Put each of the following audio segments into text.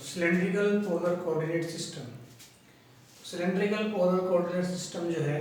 Cylindrical polar coordinate system. Cylindrical polar coordinate system जो है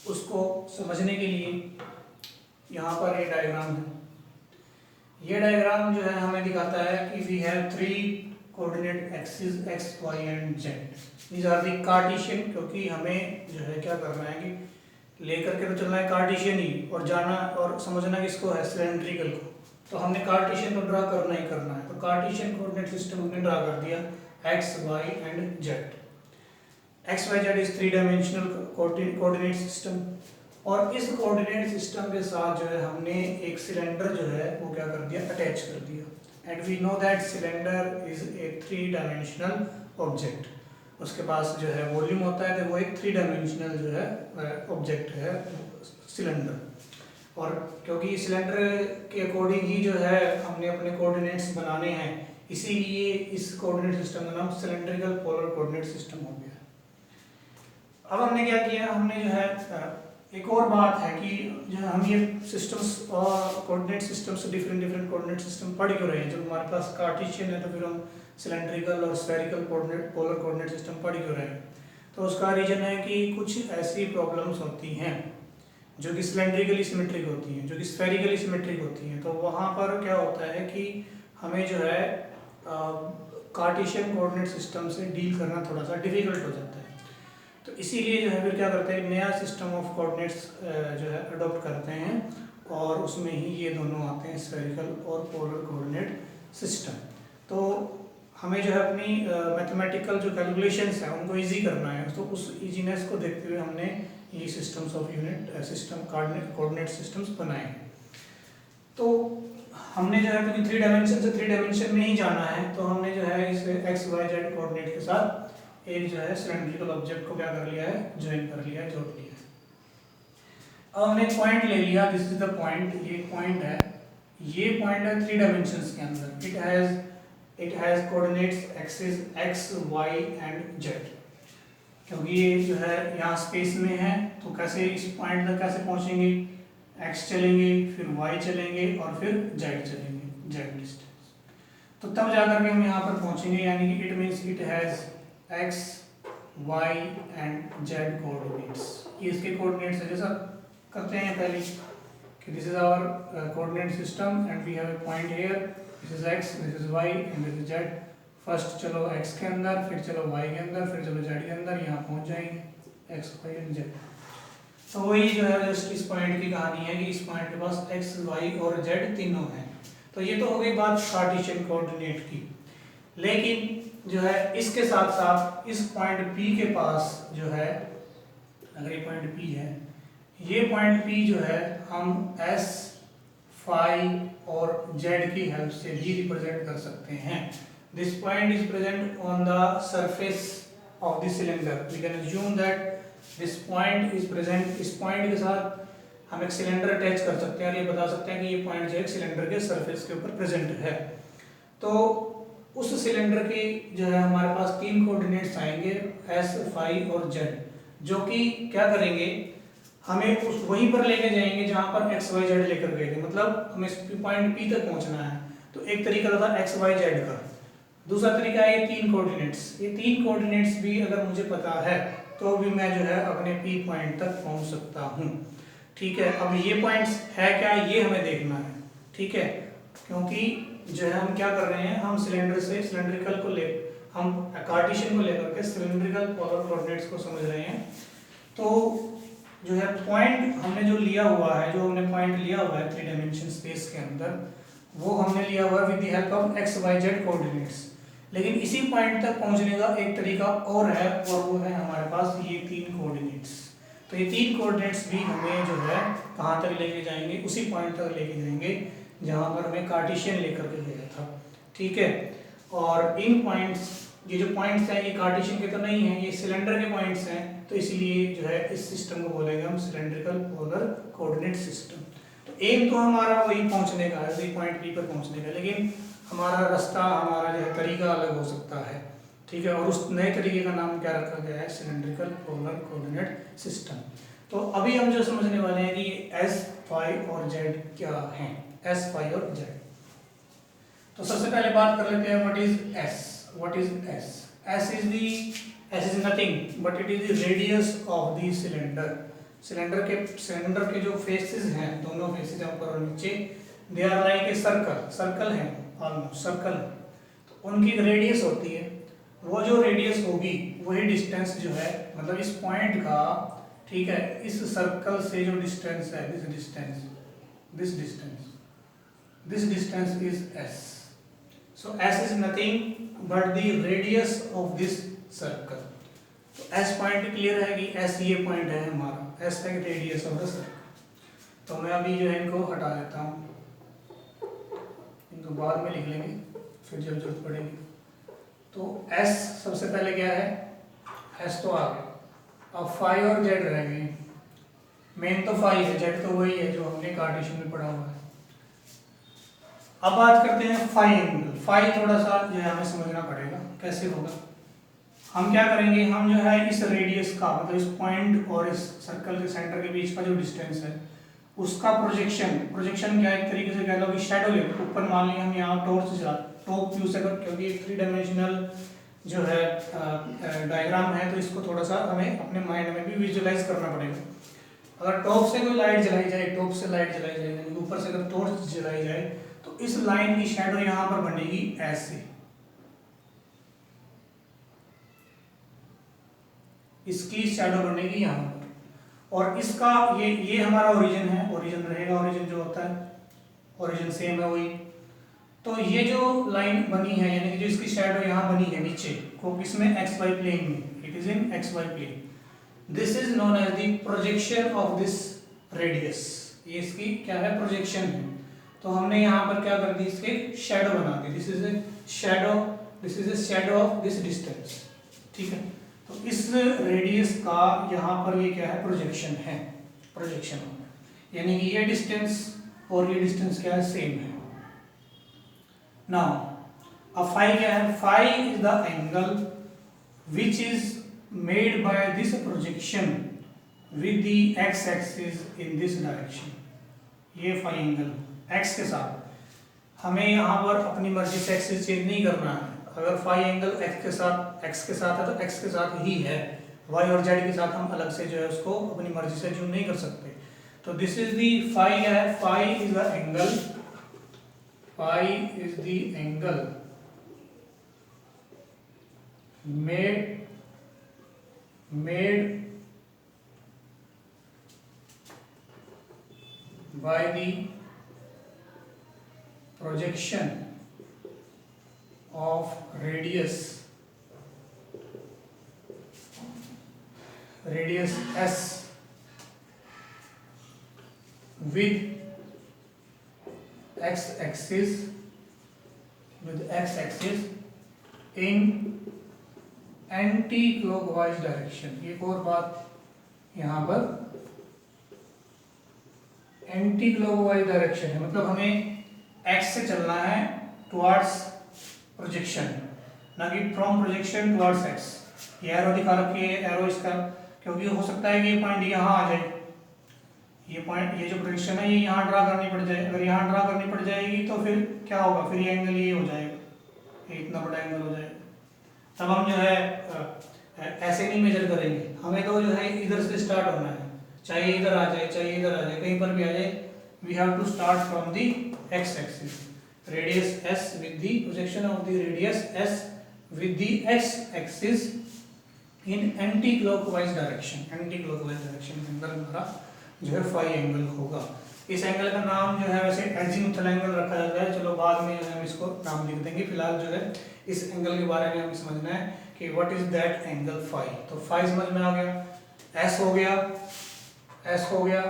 उसको समझने के लिए यहाँ पर ये डायग्राम है। ये डायग्राम जो है हमें दिखाता है कि we have three coordinate axis x y and z. These are the Cartesian, क्योंकि हमें जो है क्या करना है कि लेकर के तो चलना है कार्टेशियन ही, और जाना और समझना किसको है, सिलेंड्रिकल को। तो हमने कार्टेशियन को ड्रा करना ही करना है। तो कार्टेशियन कोऑर्डिनेट सिस्टम हमने ड्रा कर दिया x y and z. X y z is three dimensional coordinate system, और इस कोऑर्डिनेट सिस्टम के साथ जो है हमने एक सिलेंडर जो है वो क्या कर दिया, अटैच कर दिया। And we know that cylinder is a three dimensional object. उसके पास जो है वॉल्यूम होता है, तो वो एक थ्री डायमेंशनल जो है ऑब्जेक्ट है सिलेंडर। और क्योंकि सिलेंडर के अकॉर्डिंग ही जो है हमने अपने कोऑर्डिनेट्स बनाने हैं, इसीलिए इस कोऑर्डिनेट सिस्टम का नाम सिलेंड्रिकल पोलर कोऑर्डिनेट सिस्टम हो गया। अब हमने क्या किया, हमने जो है एक और बात है कि जो हम ये सिस्टम्स और coordinate systems different coordinate system पढ़ क्यों रहे हैं। जब हमारे पास कार्टेशियन है तो फिर हम सिलेंड्रिकल और spherical coordinate polar coordinate system पढ़ क्यों रहे हैं। तो उसका रीजन है कि कुछ ऐसी प्रॉब्लम्स होती हैं जो कि सिलेंड्रिकली सिमेट्रिक होती हैं, जो कि स्फेरिकली सिमेट्रिक होती हैं। तो वहाँ पर क्या होता है कि हमें जो है कार्टेशियन कोऑर्डिनेट सिस्टम से डील करना थोड़ा सा डिफिकल्ट हो जाता है। तो इसीलिए जो है फिर क्या करते हैं, नया सिस्टम ऑफ कोऑर्डिनेट्स जो है अडॉप्ट करते हैं, और उसमें ही ये दोनों आते हैं, स्फेरिकल और पोलर कोऑर्डिनेट सिस्टम। तो हमें जो है अपनी मैथमेटिकल जो कैलकुलेशंस हैं उनको इजी करना है। तो उस इजीनेस को देखते हुए हमने ये systems of unit system coordinate systems बनाए हैं। तो हमने जो है क्योंकि थ्री डायमेंशन से थ्री डायमेंशन में ही जाना है, तो हमने जो है इस एक्स वाई जेड कोऑर्डिनेट के साथ एक जो है सिलेंड्रिकल ऑब्जेक्ट को क्या कर लिया है, ज्वाइन कर लिया है, जोड़ लिया है। अब हमने एक पॉइंट ले लिया, दिस इज द पॉइंट। ये पॉइंट है, ये पॉइंट है थ्री डायमेंशंस के अंदर। It has coordinates axis x y and z. क्योंकि ये जो है यहाँ स्पेस में है, तो कैसे इस पॉइंट तक कैसे पहुंचेंगे, एक्स चलेंगे, फिर वाई चलेंगे और फिर जेड चलेंगे, जेड डिस्टेंस। तो तब जाकर के हम यहाँ पर पहुंचेंगे, यानी कि it means it has x y and z coordinates. ये इसके कोऑर्डिनेट्स है। जैसा करते हैं पहले कि this is our coordinate system and we have a point here, this is x, this is y and this is z. First चलो x के अंदर, फिर चलो वाई के अंदर, फिर चलो जेड के अंदर, यहाँ पहुंच जाएंगे एक्स वाई एंड जेड। तो वही जो है जस्ट इस पॉइंट की कहानी है कि इस पॉइंट के पास एक्स वाई और जेड तीनों हैं। तो ये तो हो गई बात कार्टेशियन कोऑर्डिनेट की। लेकिन जो है इसके साथ साथ इस पॉइंट P के पास जो है, अगर ये पॉइंट P है, ये पॉइंट P जो है हम S, फाई और Z की हेल्प से भी रिप्रेजेंट कर सकते हैं। This point is present on the surface of the cylinder. We can assume that this point is present. इस पॉइंट के साथ हम एक सिलेंडर अटैच कर सकते हैं और ये बता सकते हैं कि ये पॉइंट जो है सिलेंडर के सरफेस के ऊपर प्रेजेंट है। तो उस सिलेंडर की जो है हमारे पास तीन कोऑर्डिनेट्स आएंगे एस, फाई और जेड, जो कि क्या करेंगे, हमें उस वहीं पर लेके जाएंगे जहां पर एक्स वाई जेड लेकर गए थे। मतलब हमें पॉइंट पी तक पहुंचना है। तो एक तरीका था एक्स वाई जेड का, दूसरा तरीका है ये तीन कोऑर्डिनेट्स। ये तीन कोऑर्डिनेट्स भी अगर मुझे पता है तो भी मैं जो है अपने पी पॉइंट तक पहुंच सकता हूँ। ठीक है, अब ये पॉइंट्स है क्या, ये हमें देखना है। ठीक है, क्योंकि जो है हम क्या कर रहे हैं, हम सिलेंडर से सिलेंड्रिकल को ले, हम कार्टेशियन को लेकर के सिलेंड्रिकल पोलर कोऑर्डिनेट्स को समझ रहे हैं। तो जो है पॉइंट हमने जो लिया हुआ है, जो हमने पॉइंट लिया हुआ है थ्री डायमेंशन स्पेस के अंदर, वो हमने लिया हुआ है with the help of x y z coordinates. लेकिन इसी पॉइंट तक पहुंचने का एक तरीका और है, और वो है हमारे पास ये तीन कोऑर्डिनेट्स। तो ये तीन कोऑर्डिनेट्स भी हमें जो है कहाँ तक लेके जाएंगे, उसी पॉइंट तक लेके जाएंगे जहाँ पर हमें कार्टेशियन लेकर के गया था। ठीक है, और इन पॉइंट्स, ये जो पॉइंट्स हैं ये कार्टेशियन के तो नहीं हैं, ये सिलेंडर के पॉइंट्स हैं। तो इसलिए जो है इस सिस्टम को बोलेंगे हम सिलेंड्रिकल पोलर कोऑर्डिनेट सिस्टम। तो एम तो हमारा वही पहुंचने का है, वही पॉइंट पी पर पहुंचने का, लेकिन हमारा रास्ता, हमारा जो है तरीका अलग हो सकता है। ठीक है, और उस नए तरीके का नाम क्या रखा गया है, सिलेंड्रिकल पोलर कोऑर्डिनेट सिस्टम। तो अभी हम जो समझने वाले हैं कि एस, फाई और जेड क्या हैं, एस, फाई और जेड। तो सबसे पहले बात कर लेते हैं what is S. what is S? S is nothing but it is the radius of the cylinder. Cylinder के जो फेसेस हैं, दोनों फेसेस ऊपर और नीचे, they are like a circle है, ऑलमोस्ट सर्कल, तो उनकी रेडियस होती है, वो जो रेडियस होगी वही डिस्टेंस जो है, मतलब इस पॉइंट का, ठीक है, इस सर्कल से जो डिस्टेंस है, this distance is S. So S is nothing but the radius of this circle. तो S पॉइंट क्लियर है कि S ये पॉइंट है हमारा, S है रेडियस ऑफ द सर्कल। तो मैं अभी जो है इनको हटा देता हूँ, इनको बाद में लिख लेंगे फिर जब जरूरत पड़ेगी। तो S सबसे पहले क्या है, S तो आ गया, अब फाई और जेड रह गए। मेन तो फाई है, जेड तो वही है जो हमने कार्टेशियन में पढ़ा हुआ है। अब बात करते हैं फाई एंगल। फाई थोड़ा सा जो है हमें समझना पड़ेगा कैसे होगा। हम क्या करेंगे, हम जो है इस रेडियस का, मतलब इस पॉइंट और इस सर्कल के सेंटर के बीच का जो डिस्टेंस है उसका प्रोजेक्शन क्या, एक तरीके से कह लो कि शैडो ले, ऊपर मान लिया हम यहाँ टॉप व्यू से, क्योंकि एक 3 डायमेंशनल जो है डायग्राम है, तो इसको थोड़ा सा हमें अपने माइंड में भी विजुअलाइज करना पड़ेगा। अगर टॉप से कोई लाइट जलाई जाए, ऊपर से अगर टॉर्च जलाई जाए, तो इस लाइन की शैडो यहां पर बनेगी ऐसे, इसकी शैडो बनेगी यहां पर, और इसका ये हमारा ओरिजिन है, ओरिजिन रहेगा, ओरिजिन जो होता है, ओरिजिन सेम है वही। तो ये जो लाइन बनी है, यानी कि जो इसकी शैडो यहां बनी है नीचे को, किसमें, XY प्लेन में, it is in XY plane. This is known as the projection of this radius, ये इसकी क्या है, प्रोजेक्शन है। तो हमने यहाँ पर क्या कर दी, इसके शैडो बना दी, this is a shadow of this distance, ठीक है। तो इस रेडियस का यहाँ पर ये क्या है, प्रोजेक्शन है, प्रोजेक्शन यानी कि ये डिस्टेंस और ये डिस्टेंस क्या है, सेम है। नाउ अब फाई क्या है, phi is the angle which is made by this projection with the x axis in this direction. ये फाई एंगल x के साथ, हमें यहाँ पर अपनी मर्जी से एक्सिस चेंज नहीं करना है। अगर फाई एंगल x के साथ है तो x के साथ ही है, y और z के साथ हम अलग से जो है उसको अपनी मर्जी से चूज नहीं कर सकते। तो दिस इज दी फाई क्या है, phi is the angle made by the projection of radius S with x axis in anti-clockwise direction। एक और बात यहाँ पर, एंटी क्लॉकवाइज डायरेक्शन है, मतलब हमें x से चलना है टुवर्ड्स प्रोजेक्शन, ना कि फ्रॉम प्रोजेक्शन टुवर्ड्स x। ये एरो दिखा रखी है, एरो इसका, क्योंकि हो सकता है कि ये पॉइंट यहाँ आ जाए, ये पॉइंट, ये जो प्रोजेक्शन है ये यहाँ ड्रा करनी पड़ जाए। अगर यहाँ ड्रा करनी पड़ जाएगी तो फिर क्या होगा, फिर ये एंगल ये हो जाएगा, ये इतना बड़ा एंगल हो जाएगा। तब हम जो है ऐसे नहीं मेजर करेंगे, हमें तो जो है इधर से स्टार्ट होना है, चाहे इधर आ जाए चाहे इधर आ जाए, कहीं पर भी आ जाए, we have to start from the x axis, radius s with the projection of the radius s with the x axis in anti clockwise direction. Anti clockwise direction के अंदर हमारा जो है फाई एंगल होगा। इस एंगल का नाम जो है वैसे एजीमुथल एंगल रखा जाता है, चलो बाद में हम इसको नाम लिख देंगे। फिलहाल जो है इस एंगल के बारे में हमें समझना है कि what is that angle phi. तो फाई समझ में आ गया, s हो गया,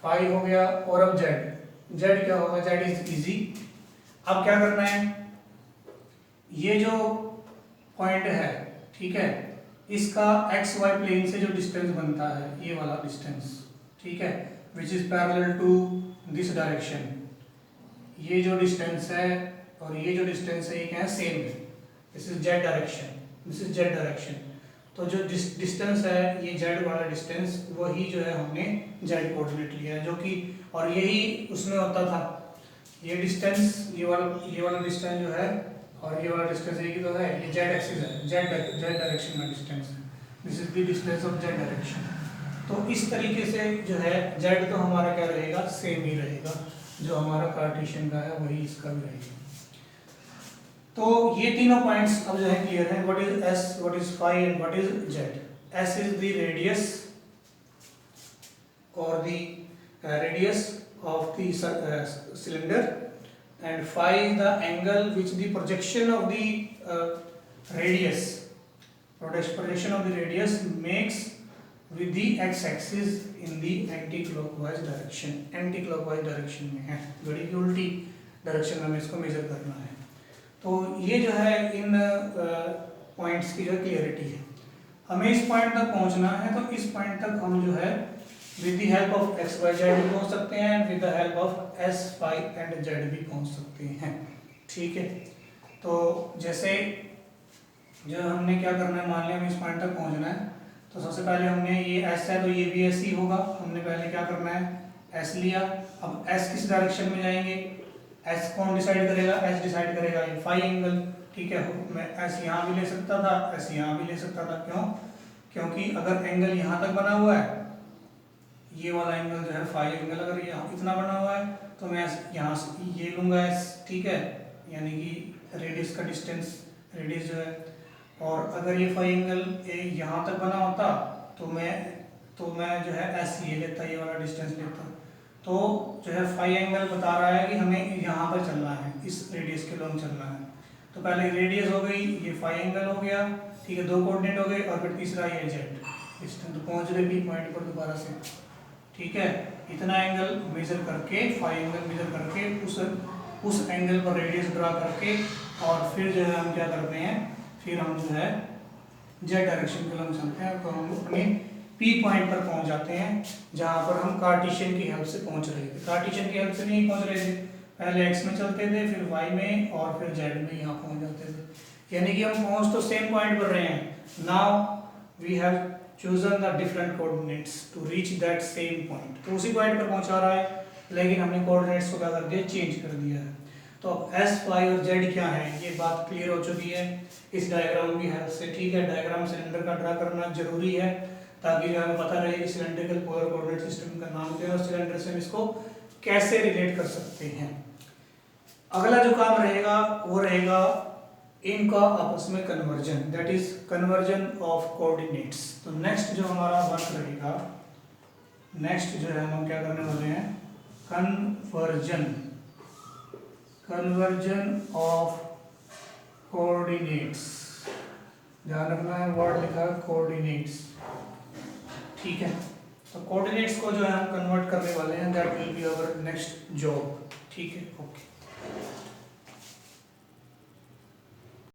फाई हो गया, और अब z क्या होगा, z इज इजी। अब क्या करना है, ये जो पॉइंट है, ठीक है, इसका एक्स वाई प्लेन से जो डिस्टेंस बनता है, ये वाला डिस्टेंस, ठीक है, which is parallel to this direction, ये जो डिस्टेंस है और ये जो डिस्टेंस है ये क्या है, सेम है। दिस इज जेड डायरेक्शन, तो जो डिस्टेंस है ये जेड वाला डिस्टेंस, वही जो है हमने जेड कोऑर्डिनेट लिया है, जो कि और यही उसमें होता था, ये डिस्टेंस, ये वाला डिस्टेंस जो है और ये वाला डिस्टेंस एक ही तो है, ये जेड एक्सिस है, जेड डायरेक्शन का डिस्टेंस है, this is the distance of Z direction. तो इस तरीके से जो है जेड तो हमारा क्या रहेगा, सेम ही रहेगा, जो हमारा कार्टेशियन का है वही इसका भी रहेगा। तो ये तीनों पॉइंट्स अब जो है क्लियर है, what is s, what is phi and what is z. S is the radius और the radius of the cylinder and phi is the angle which the projection of the projection of the radius makes with the x axis in the anti-clockwise direction। anti-clockwise direction में है, घड़ी की उल्टी direction में हमें इसको major करना है। तो ये जो है इन पॉइंट्स की जो क्लियरिटी है। हमें इस पॉइंट तक पहुंचना है, तो इस पॉइंट तक हम जो है with the help of x y z भी पहुंच सकते हैं, with the help of s phi and z भी पहुंच सकते हैं। ठीक है, तो जैसे जो हमने क्या करना है, मान लिया हमें इस पॉइंट तक पहुंचना है, तो सबसे पहले हमने ये एस है तो ये भी एस ही होगा। हमने पहले क्या करना है, एस लिया। अब एस किस डायरेक्शन में जाएंगे, एस कौन डिसाइड करेगा, एस डिसाइड करेगा ये फाई एंगल। ठीक है, मैं एस यहाँ भी ले सकता था, एस यहाँ भी ले सकता था। क्यों? क्योंकि अगर एंगल यहाँ तक बना हुआ है, ये वाला एंगल जो है फाई एंगल अगर यहाँ इतना बना हुआ है, तो मैं यहाँ से ये लूँगा एस। ठीक है, यानी कि रेडियस का डिस्टेंस, रेडियस जो है। और अगर ये फाई एंगल यहाँ तक बना होता तो मैं जो है एस ये लेता, ये वाला डिस्टेंस लेता। तो जो है फाई एंगल बता रहा है कि हमें यहाँ पर चलना है, इस रेडियस के लॉन्ग चलना है। तो पहले रेडियस हो गई, ये फाई एंगल हो गया। ठीक है, 2 कोऑर्डिनेट हो गए, और फिर तीसरा ये जेड डिस्टेंस। तो पहुँच रहे बी पॉइंट पर दोबारा से। ठीक है, इतना एंगल मेजर करके, फाई एंगल मेजर करके उस एंगल पर रेडियस ड्रा करके, और फिर जो है हम क्या करते हैं, फिर हम जो है जेड डायरेक्शन के लंब चलते हैं। तो हम अपने पी पॉइंट पर पहुंच जाते हैं, जहां पर हम कार्टेशियन की हेल्प से पहुंच रहे थे। कार्टेशियन की हेल्प से नहीं पहुंच रहे थे, पहले एक्स में चलते थे, फिर वाई में, और फिर जेड में यहाँ पहुंच जाते थे। यानी कि हम पहुंच तो सेम पॉइंट पर रहे हैं। Now we have chosen the different coordinates to reach that same point। तो उसी पॉइंट पर पहुंचा रहा है, लेकिन हमने कोऑर्डिनेट्स को क्या कर दिया, चेंज कर दिया है। तो अब एस, फाई और जेड क्या है, ये बात क्लियर हो चुकी है इस डायग्राम की हेल्प से। ठीक है, डायग्राम सिलेंडर का ड्रा करना जरूरी है, ताकि जो हमें पता रहे कि सिलेंड्रिकल पोलर कोऑर्डिनेट सिस्टम का नाम क्या है, और सिलेंडर से हम इसको कैसे रिलेट कर सकते हैं। अगला जो काम रहेगा वो रहेगा इनका आपस में conversion, that is conversion of coordinates. तो नेक्स्ट जो हमारा वर्क रहेगा, नेक्स्ट जो है हम क्या करने वाले हैं, कन्वर्जन ऑफ कोऑर्डिनेट्स। ध्यान रखना है, वर्ड लिखा है कोऑर्डिनेट्स। ठीक है, तो कोऑर्डिनेट्स को जो है हम कन्वर्ट करने वाले हैं, that will be our next job. ठीक है, ओके।